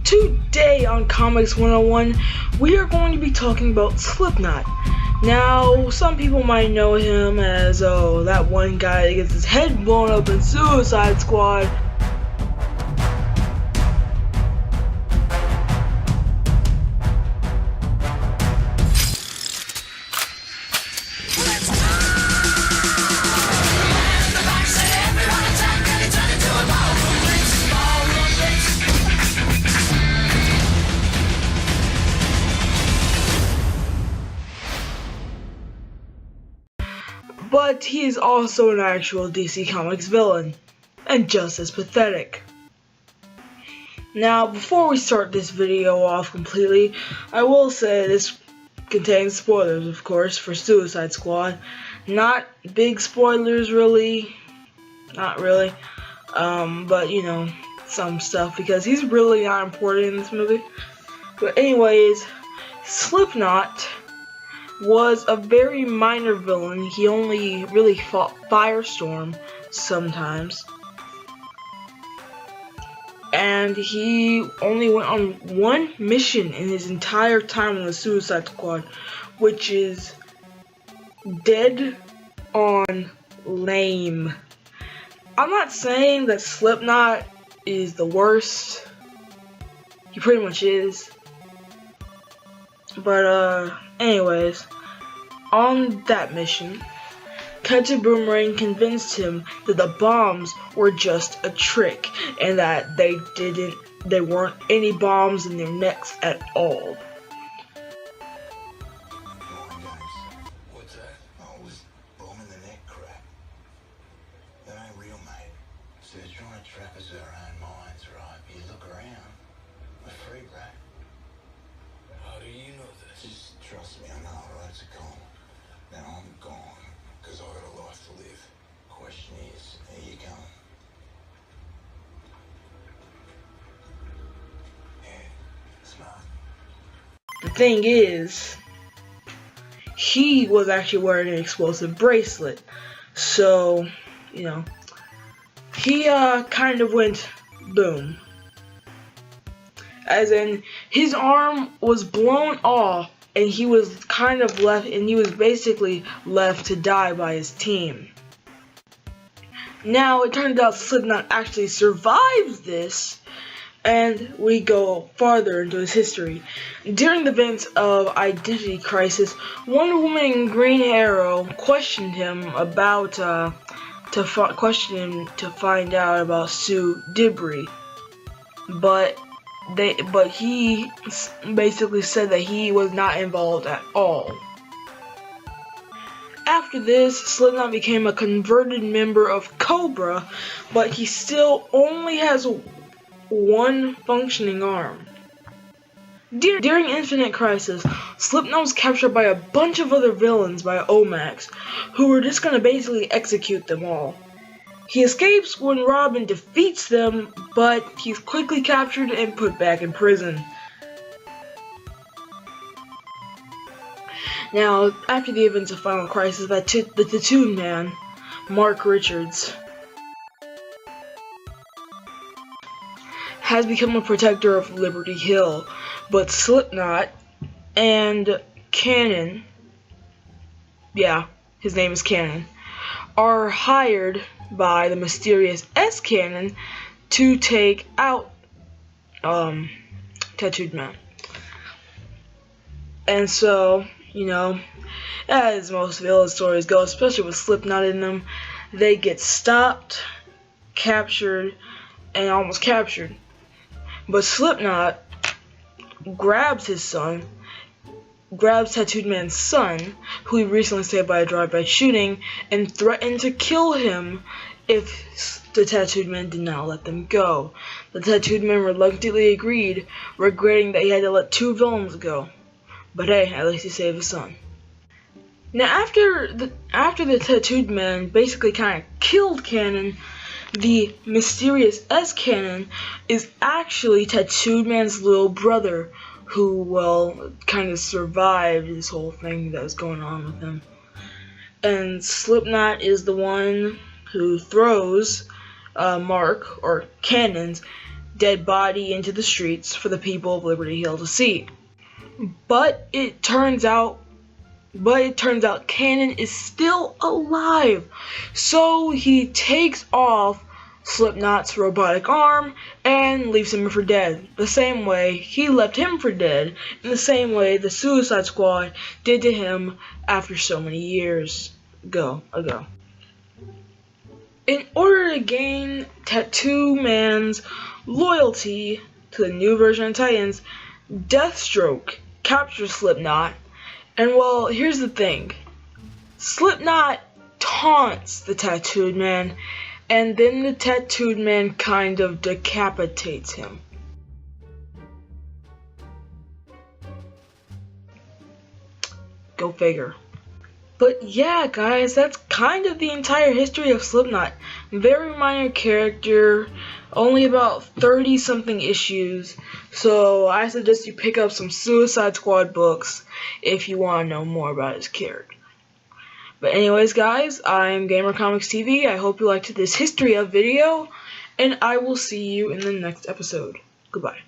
Today on Comics 101, we are going to be talking about Slipknot. Now, some people might know him as, that one guy that gets his head blown up in Suicide Squad. But he is also an actual DC Comics villain, and just as pathetic. Now, before we start this video off completely, I will say this contains spoilers, of course, for Suicide Squad. Not big spoilers, really. Not really. But, you know, some stuff, because he's really not important in this movie. But anyways, Slipknot was a very minor villain. He only really fought Firestorm sometimes. And he only went on one mission in his entire time on the Suicide Squad, which is dead on lame. I'm not saying that Slipknot is the worst. He pretty much is. But, anyways, on that mission, Captain Boomerang convinced him that the bombs were just a trick and that they weren't any bombs in their necks at all. What's that? Oh, it was bomb in the neck crap. That ain't real, mate. So they're trying to trap us with our own minds, right? You look around, we're free, right? How do you know this? Just trust me, I know, right? It's a con. Now I'm gone, because I've got a life to live. Question is, are you going? Yeah, smart. The thing is, he was actually wearing an explosive bracelet. So, you know, he kind of went boom. As in, his arm was blown off, and he was kind of left, and he was basically left to die by his team. Now, it turns out Slipknot actually survives this, and we go farther into his history. During the events of Identity Crisis, Wonder Woman and Green Arrow questioned him about, to find out about Sue Dibry, but he basically said that he was not involved at all. After this, Slipknot became a converted member of Cobra, but he still only has one functioning arm. During Infinite Crisis, Slipknot was captured by a bunch of other villains by Omax, who were just gonna basically execute them all. He escapes when Robin defeats them, but he's quickly captured and put back in prison. Now, after the events of Final Crisis, the Tattooed Man, Mark Richards, has become a protector of Liberty Hill, but Slipknot and Cannon, yeah, his name is Cannon, are hired by the mysterious S-Cannon to take out Tattooed Man. And so, you know, as most villain stories go, especially with Slipknot in them, they get stopped, captured, and almost captured. But Slipknot grabs Tattooed Man's son, who he recently saved by a drive-by shooting, and threatened to kill him if the Tattooed Man did not let them go. The Tattooed Man reluctantly agreed, regretting that he had to let two villains go. But hey, at least he saved his son. Now, after the Tattooed Man basically kind of killed Cannon, the mysterious S-Cannon is actually Tattooed Man's little brother, who, well, kind of survived this whole thing that was going on with him. And Slipknot is the one who throws Mark, or Cannon's, dead body into the streets for the people of Liberty Hill to see. But it turns out Cannon is still alive. So he takes off Slipknot's robotic arm and leaves him for dead. The same way he left him for dead, in the same way the Suicide Squad did to him after so many years ago. In order to gain Tattoo Man's loyalty to the new version of Titans, Deathstroke captures Slipknot, and well, here's the thing. Slipknot taunts the Tattooed Man, and then the Tattooed Man kind of decapitates him. Go figure. But yeah, guys, that's kind of the entire history of Slipknot. Very minor character, only about 30-something issues, so I suggest you pick up some Suicide Squad books if you want to know more about his character. But anyways, guys, I'm Gamer Comics TV. I hope you liked this history of video, and I will see you in the next episode. Goodbye.